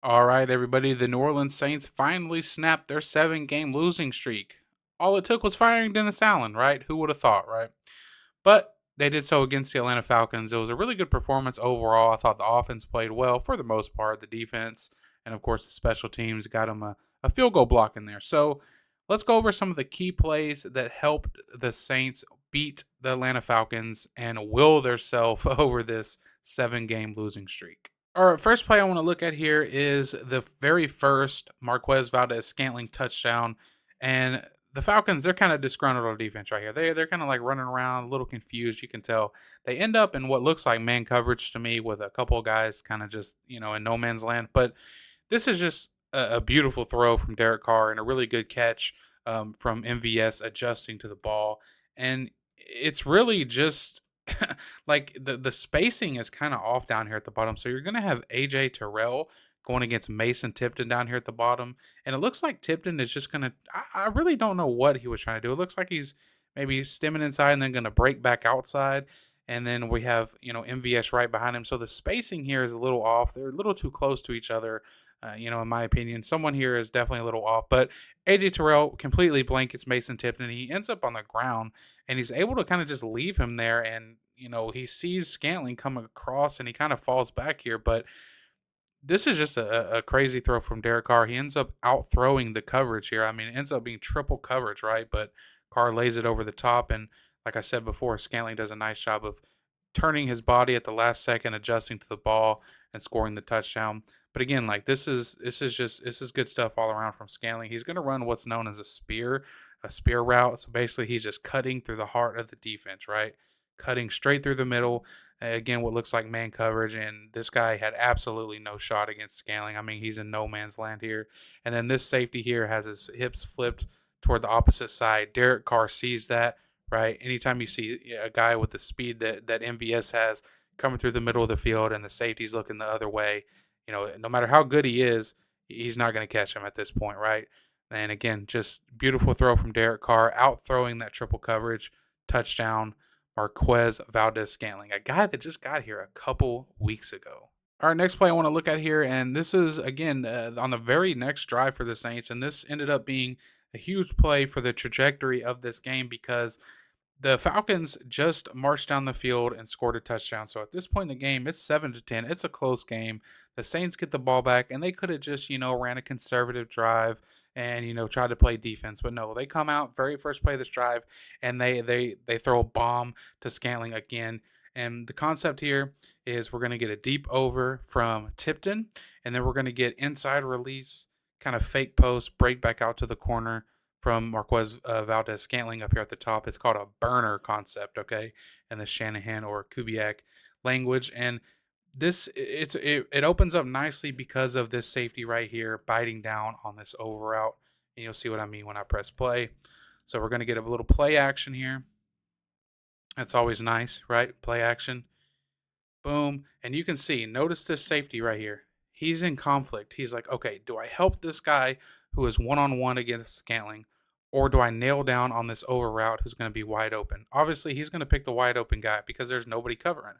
All right, everybody. The New Orleans Saints finally snapped their 7 game losing streak. All it took was firing Dennis Allen, right? Who would have thought, right? But they did so against the Atlanta Falcons. It was a really good performance overall. I thought the offense played well for the most part. The defense and, of course, the special teams got them a field goal block in there. So let's go over some of the key plays that helped the Saints beat the Atlanta Falcons and will themselves over this 7 game losing streak. All right, first play I want to look at here is the very first Marquez Valdez-Scantling touchdown, and the Falcons, they're kind of disgruntled on defense right here. They're kind of like running around, a little confused. You can tell they end up in what looks like man coverage to me, with a couple of guys kind of just in no man's land. But this is just a beautiful throw from Derek Carr and a really good catch from MVS adjusting to the ball, and it's really just like the spacing is kind of off down here at the bottom. So you're gonna have AJ Terrell going against Mason Tipton down here at the bottom. And it looks like Tipton is just gonna I really don't know what he was trying to do. It looks like he's maybe stemming inside and then gonna break back outside. And then we have, MVS right behind him. So the spacing here is a little off. They're a little too close to each other, in my opinion. Someone here is definitely a little off. But AJ Terrell completely blankets Mason Tipton. He ends up on the ground and he's able to kind of just leave him there. And, he sees Scantling coming across and he kind of falls back here. But this is just a crazy throw from Derek Carr. He ends up out throwing the coverage here. I mean, it ends up being triple coverage, right? But Carr lays it over the top. And like I said before, Scantling does a nice job of turning his body at the last second, adjusting to the ball, and scoring the touchdown. But again, like this is good stuff all around from Scantling. He's going to run what's known as a spear route. So basically, he's just cutting through the heart of the defense, right? Cutting straight through the middle. Again, what looks like man coverage, and this guy had absolutely no shot against Scantling. I mean, he's in no man's land here. And then this safety here has his hips flipped toward the opposite side. Derek Carr sees that, right? Anytime you see a guy with the speed that MVS has coming through the middle of the field and the safety's looking the other way, no matter how good he is, he's not going to catch him at this point, right? And again, just beautiful throw from Derek Carr, out throwing that triple coverage, touchdown, Marquez Valdez-Scantling, a guy that just got here a couple weeks ago. All right, next play I want to look at here, and this is again on the very next drive for the Saints, and this ended up being a huge play for the trajectory of this game because the Falcons just marched down the field and scored a touchdown. So at this point in the game, it's 7-10. It's a close game. The Saints get the ball back, and they could have just, ran a conservative drive and, tried to play defense. But no, they come out very first play of this drive, and they throw a bomb to Scantling again. And the concept here is we're going to get a deep over from Tipton, and then we're going to get inside release, kind of fake post, break back out to the corner from Marquez Valdez-Scantling up here at the top. It's called a burner concept, okay, in the Shanahan or Kubiak language. And it opens up nicely because of this safety right here biting down on this over route. And you'll see what I mean when I press play. So we're going to get a little play action here. That's always nice, right? Play action. Boom. And you can see, notice this safety right here. He's in conflict. He's like, okay, do I help this guy who is one-on-one against Scantling, or do I nail down on this over route who's going to be wide open? Obviously, he's going to pick the wide open guy because there's nobody covering,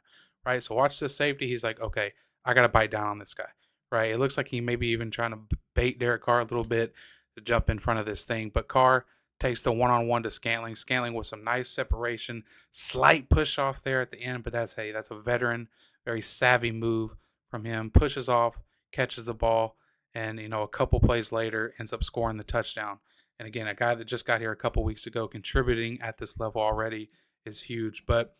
right? So watch this safety. He's like, okay, I got to bite down on this guy, right? It looks like he may be even trying to bait Derek Carr a little bit to jump in front of this thing, but Carr takes the one-on-one to Scantling. Scantling with some nice separation, slight push off there at the end, but that's a veteran, very savvy move from him. Pushes off, catches the ball, and a couple plays later ends up scoring the touchdown. And again, a guy that just got here a couple weeks ago, contributing at this level already is huge. But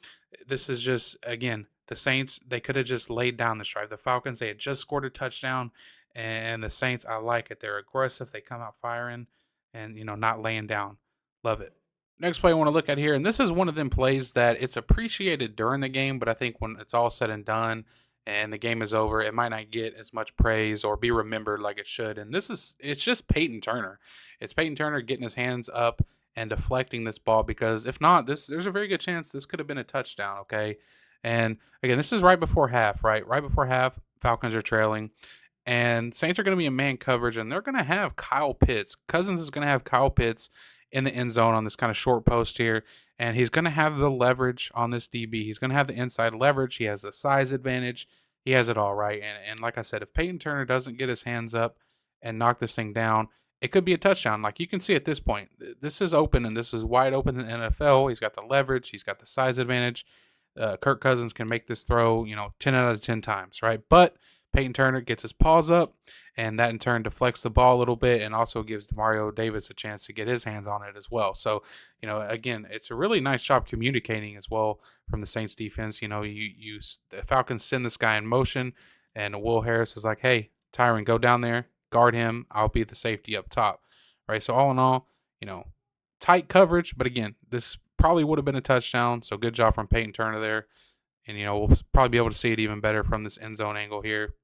this is just, again, the Saints, they could have just laid down this drive. The Falcons, they had just scored a touchdown, and the Saints, I like it. They're aggressive. They come out firing and, not laying down. Love it. Next play I want to look at here, and this is one of them plays that it's appreciated during the game, but I think when it's all said and done and the game is over, it might not get as much praise or be remembered like it should. And it's just Payton Turner. It's Payton Turner getting his hands up and deflecting this ball, because if not, there's a very good chance this could have been a touchdown, okay? And again, this is right before half, right? Right before half, Falcons are trailing. And Saints are going to be in man coverage, and they're going to have Kyle Pitts. Cousins is going to have Kyle Pitts in the end zone on this kind of short post here, and he's going to have the leverage on this DB. He's going to have the inside leverage. He has the size advantage. He has it all, right? And like I said, if Peyton Turner doesn't get his hands up and knock this thing down, it could be a touchdown. Like you can see at this point, this is open and this is wide open in the NFL. He's got the leverage, he's got the size advantage. Kirk Cousins can make this throw, 10 out of 10 times, right? But Peyton Turner gets his paws up, and that in turn deflects the ball a little bit and also gives Demario Davis a chance to get his hands on it as well. So, again, it's a really nice job communicating as well from the Saints defense. The Falcons send this guy in motion, and Will Harris is like, hey, Tyrann, go down there, guard him. I'll be the safety up top, right? So, all in all, tight coverage, but again, this probably would have been a touchdown. So, good job from Peyton Turner there. And, we'll probably be able to see it even better from this end zone angle here.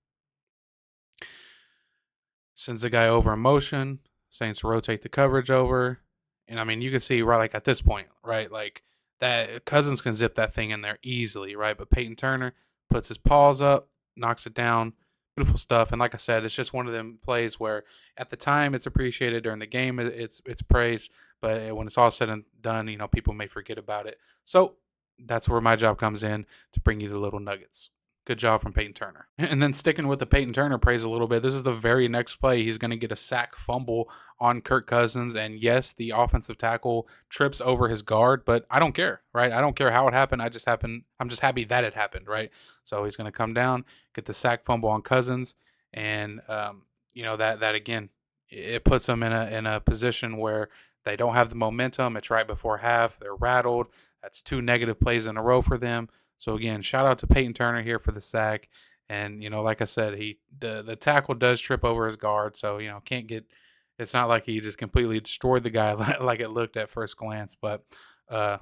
Sends the guy over in motion. Saints rotate the coverage over. And, I mean, you can see right like at this point, right? Like that Cousins can zip that thing in there easily, right? But Peyton Turner puts his paws up, knocks it down. Beautiful stuff. And like I said, it's just one of them plays where at the time it's appreciated, during the game it's praised, but when it's all said and done, people may forget about it. So that's where my job comes in, to bring you the little nuggets. Good job from Peyton Turner. And then sticking with the Peyton Turner praise a little bit, this is the very next play. He's going to get a sack fumble on Kirk Cousins. And yes, the offensive tackle trips over his guard, but I don't care, right? I don't care how it happened. I'm just happy that it happened, right? So he's going to come down, get the sack fumble on Cousins. And, that again, it puts them in a position where they don't have the momentum. It's right before half. They're rattled. That's 2 negative plays in a row for them. So again, shout out to Peyton Turner here for the sack. And like I said, the tackle does trip over his guard, so can't get. It's not like he just completely destroyed the guy like it looked at first glance. But uh,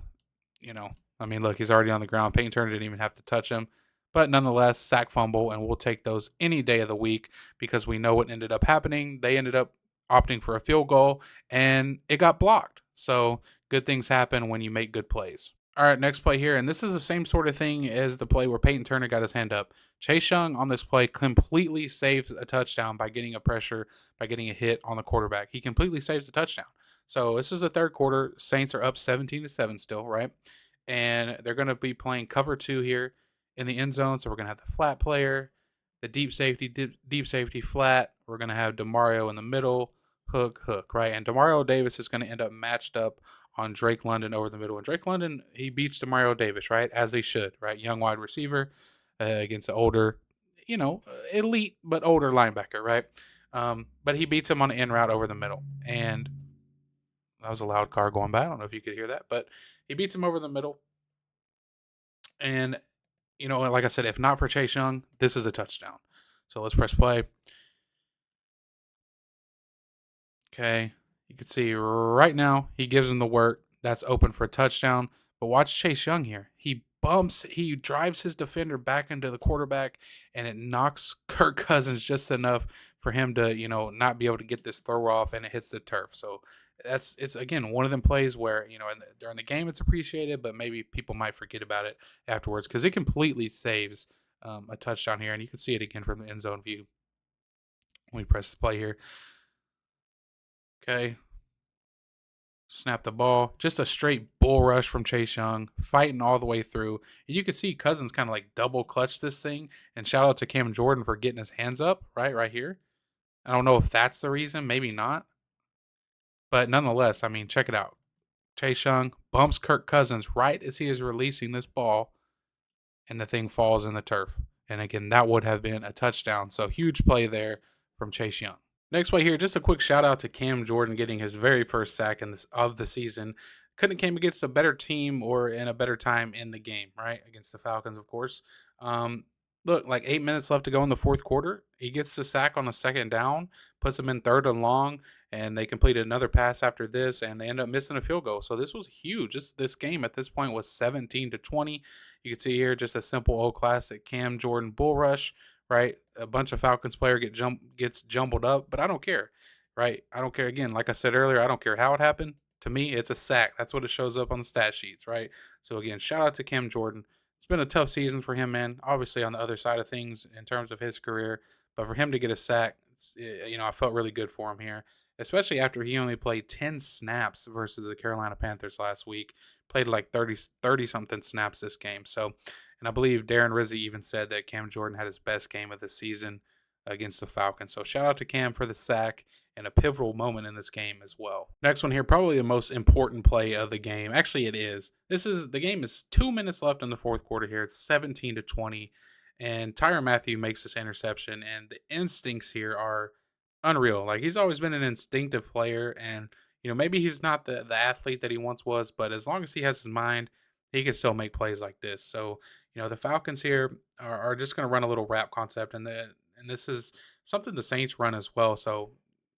I mean, look, he's already on the ground. Peyton Turner didn't even have to touch him. But nonetheless, sack fumble, and we'll take those any day of the week because we know what ended up happening. They ended up opting for a field goal, and it got blocked. So good things happen when you make good plays. All right, next play here, and this is the same sort of thing as the play where Peyton Turner got his hand up. Chase Young on this play completely saves a touchdown by getting a hit on the quarterback. He completely saves the touchdown. So this is the third quarter. Saints are up 17-7 still, right? And they're going to be playing cover 2 here in the end zone. So we're going to have the flat player, the deep safety flat. We're going to have Demario in the middle, hook, right? And Demario Davis is going to end up matched up on Drake London over the middle. And Drake London, he beats Demario Davis, right? As he should, right? Young wide receiver against the older, elite but older linebacker, right? But he beats him on an in route over the middle. And that was a loud car going by. I don't know if you could hear that, but he beats him over the middle. And, like I said, if not for Chase Young, this is a touchdown. So let's press play. Okay. You can see right now he gives him the work. That's open for a touchdown. But watch Chase Young here. He drives his defender back into the quarterback, and it knocks Kirk Cousins just enough for him to, not be able to get this throw off, and it hits the turf. So it's again one of them plays where, during the game it's appreciated, but maybe people might forget about it afterwards because it completely saves a touchdown here. And you can see it again from the end zone view. Let me press the play here. Okay. Snap the ball. Just a straight bull rush from Chase Young, fighting all the way through. And you could see Cousins kind of like double clutch this thing. And shout out to Cam Jordan for getting his hands up right here. I don't know if that's the reason, maybe not. But nonetheless, I mean, check it out. Chase Young bumps Kirk Cousins right as he is releasing this ball, and the thing falls in the turf. And again, that would have been a touchdown. So huge play there from Chase Young. Next play here, just a quick shout out to Cam Jordan getting his very first sack of the season. Couldn't have came against a better team or in a better time in the game, right? Against the Falcons, of course. Look, like 8 minutes left to go in the fourth quarter. He gets the sack on a second down, puts them in third and long, and they completed another pass after this, and they end up missing a field goal. So this was huge. This game at this point was 17-20. You can see here just a simple old classic Cam Jordan bull rush, right? A bunch of Falcons player gets jumbled up, but I don't care, right? I don't care. Again, like I said earlier, I don't care how it happened. To me, it's a sack. That's what it shows up on the stat sheets, right? So again, shout out to Cam Jordan. It's been a tough season for him, man. Obviously, on the other side of things in terms of his career, but for him to get a sack, I felt really good for him here. especially after he only played 10 snaps versus the Carolina Panthers last week. Played like 30 something snaps this game. So, and I believe Darren Rizzi even said that Cam Jordan had his best game of the season against the Falcons. So, shout out to Cam for the sack and a pivotal moment in this game as well. Next one here, probably the most important play of the game. Actually, it is. The game is 2 minutes left in the fourth quarter here. It's 17-20, and Tyrann Mathieu makes this interception, and the instincts here are unreal. Like he's always been an instinctive player, and maybe he's not the athlete that he once was, but as long as he has his mind, he can still make plays like this. So the Falcons here are just going to run a little wrap concept, and this is something the Saints run as well. So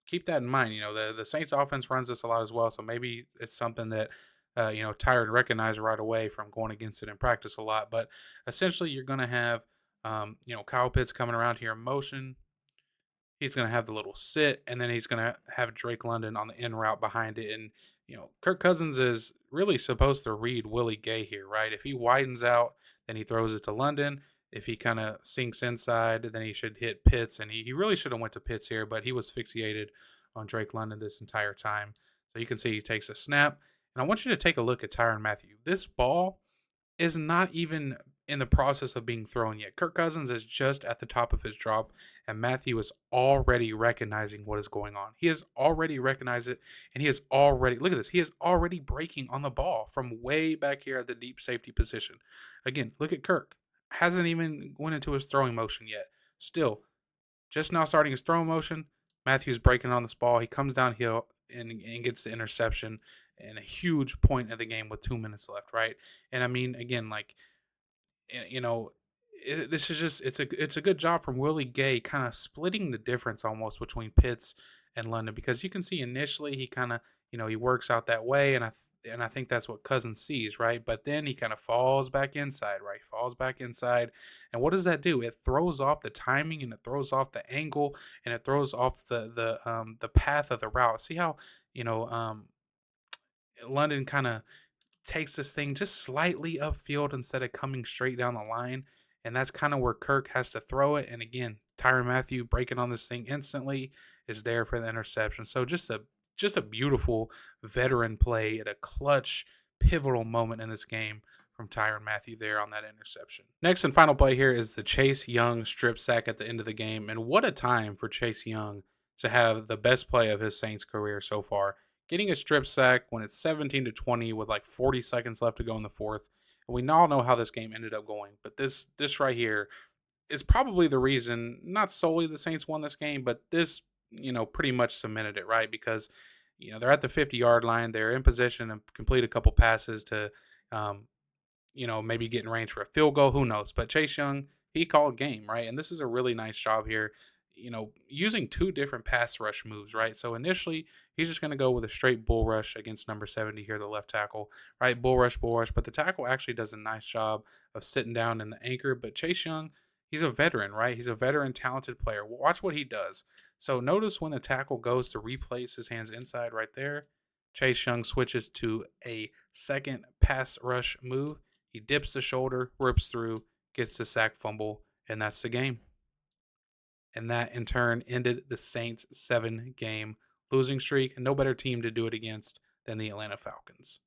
keep that in mind. The Saints offense runs this a lot as well, so maybe it's something that Tyrann recognized right away from going against it in practice a lot. But essentially, you're going to have Kyle Pitts coming around here in motion. He's going to have the little sit, and then he's going to have Drake London on the in route behind it. And Kirk Cousins is really supposed to read Willie Gay here, right? If he widens out, then he throws it to London. If he kind of sinks inside, then he should hit Pitts, and he really should have went to Pitts here, but he was fixated on Drake London this entire time. So you can see he takes a snap, and I want you to take a look at Tyrann Mathieu. This ball is not even in the process of being thrown yet. Kirk Cousins is just at the top of his drop, and Matthew is already recognizing what is going on. He has already recognized it, and he is already, look at this, he is already breaking on the ball from way back here at the deep safety position. Again, look at Kirk. Hasn't even went into his throwing motion yet. Still, just now starting his throwing motion, Matthew's breaking on this ball. He comes downhill and gets the interception and a huge point of the game with 2 minutes left, right? And I mean, again, like you know, this is just it's a good job from Willie Gay, kind of splitting the difference almost between Pitts and London, because you can see initially he kind of he works out that way, and I think that's what Cousins sees, right? But then he kind of falls back inside, right? Falls back inside, and what does that do? It throws off the timing, and it throws off the angle, and it throws off the path of the route. See how you know London kind of takes this thing just slightly upfield instead of coming straight down the line. And that's kind of where Kirk has to throw it. And again, Tyrann Mathieu breaking on this thing instantly is there for the interception. So just a beautiful veteran play at a clutch, pivotal moment in this game from Tyrann Mathieu there on that interception. Next and final play here is the Chase Young strip sack at the end of the game. And what a time for Chase Young to have the best play of his Saints career so far, getting a strip sack when it's 17-20 with like 40 seconds left to go in the fourth. And we all know how this game ended up going, but this right here is probably the reason, not solely the Saints won this game, but this pretty much cemented it, right? Because they're at the 50-yard line, they're in position and complete a couple passes to um, maybe get in range for a field goal. Who knows? But Chase Young, he called game, right? And this is a really nice job here, using two different pass rush moves, right? So initially, he's just going to go with a straight bull rush against number 70 here, the left tackle, right? Bull rush, bull rush. But the tackle actually does a nice job of sitting down in the anchor. But Chase Young, he's a veteran, right? He's a veteran, talented player. Watch what he does. So notice when the tackle goes to replace his hands inside right there, Chase Young switches to a second pass rush move. He dips the shoulder, rips through, gets the sack fumble, and that's the game. And that in turn ended the Saints' 7-game losing streak. And no better team to do it against than the Atlanta Falcons.